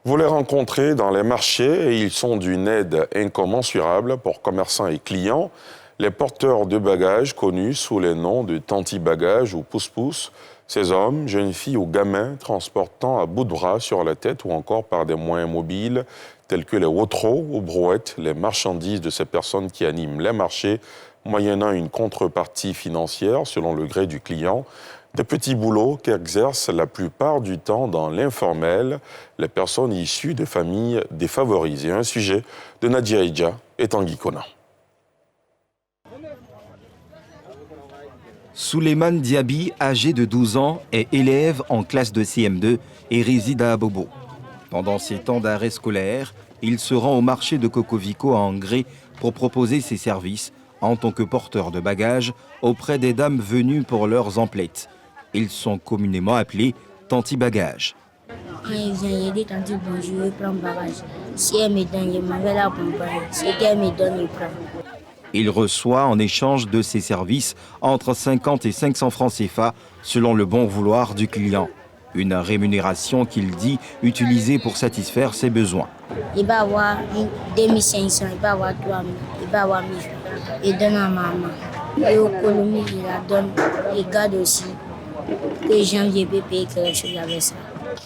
Vous les rencontrez dans les marchés et ils sont d'une aide incommensurable pour commerçants et clients. Les porteurs de bagages connus sous les noms de tanti-bagages ou pousse-pousse, ces hommes, jeunes filles ou gamins transportant à bout de bras sur la tête ou encore par des moyens mobiles tels que les wotros ou brouettes, les marchandises de ces personnes qui animent les marchés, moyennant une contrepartie financière selon le gré du client. Des petits boulots qu'exercent la plupart du temps dans l'informel les personnes issues de familles défavorisées. Un sujet de Nadia Idja et Tanguy Kona. Souleymane Diaby, âgé de 12 ans, est élève en classe de CM2 et réside à Abobo. Pendant ses temps d'arrêt scolaire, il se rend au marché de Cocovico à Angré pour proposer ses services en tant que porteur de bagages auprès des dames venues pour leurs emplettes. Ils sont communément appelés tanti-bagages. Quand il vient, il dit tanti bonjour, il prend bagage. Si elle me donne, il m'en va la accompagner. Si elle me donne, il prend. Il reçoit en échange de ses services entre 50 et 500 francs CFA selon le bon vouloir du client. Une rémunération qu'il dit utiliser pour satisfaire ses besoins. Il va avoir 2500, il va avoir 3000, il va avoir 1000 francs. Il donne à maman. Et au Colombie, il la donne. Il garde aussi. Que janvier peut payer quelque chose avec ça.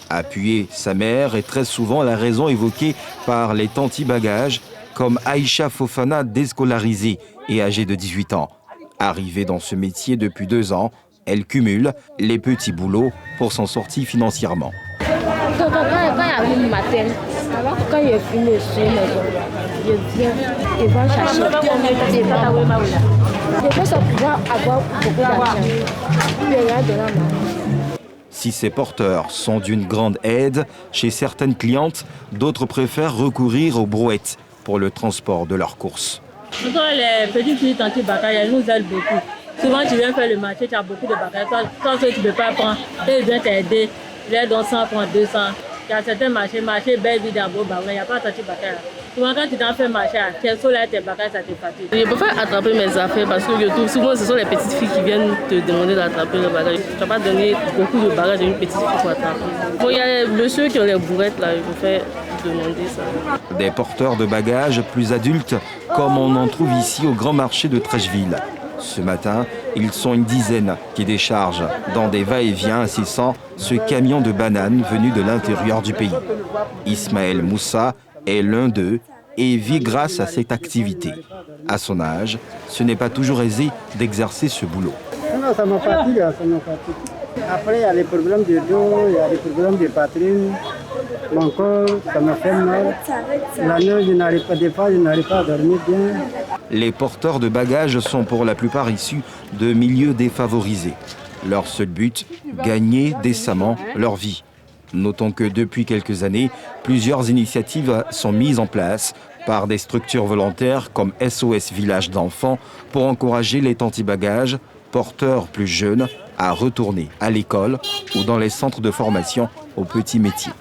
Appuyer sa mère est très souvent la raison évoquée par les tanti-bagages, comme Aïcha Fofana, déscolarisée et âgée de 18 ans. Arrivée dans ce métier depuis 2 ans, elle cumule les petits boulots pour s'en sortir financièrement. Quand il y a matin, quand il est fini sur la maison, je viens et vais chercher. Je fais ça pour avoir beaucoup d'argent. Si ces porteurs sont d'une grande aide chez certaines clientes, d'autres préfèrent recourir aux brouettes pour le transport de leurs courses. Les petites filles tanti-bagages, elles nous aident beaucoup. Souvent, tu viens faire le marché, tu as beaucoup de bagages. Quand tu ne peux pas prendre, ils viennent t'aider. Ils leur donnent 100 francs, 200. Il y a certains marchés belle vie d'abord, il n'y a pas de tanti-bagages. Souvent, quand tu t'en fais marcher, tes bagages, ça te fatigue. Je préfère attraper mes affaires parce que je trouve souvent ce sont les petites filles qui viennent te demander d'attraper le bagage. Tu ne vas pas donner beaucoup de bagages à une petite fille pour attraper. Bon, il y a les messieurs qui ont les bourrettes là, je préfère demander ça. Des porteurs de bagages plus adultes, comme on en trouve ici au grand marché de Trècheville. Ce matin, ils sont une dizaine qui déchargent dans des va-et-vient incessants ce camion de bananes venu de l'intérieur du pays. Ismaël Moussa est l'un d'eux et vit grâce à cette activité. À son âge, ce n'est pas toujours aisé d'exercer ce boulot. Non, ça me fatigue, ça me fatigue. Après, il y a les problèmes de dos, il y a les problèmes de poitrine. Mon corps, ça me fait mal. La nuit, je n'arrive pas à dormir bien. Les porteurs de bagages sont pour la plupart issus de milieux défavorisés. Leur seul but, gagner décemment leur vie. Notons que depuis quelques années, plusieurs initiatives sont mises en place par des structures volontaires comme SOS Village d'enfants pour encourager les tanti-bagages, porteurs plus jeunes, à retourner à l'école ou dans les centres de formation aux petits métiers.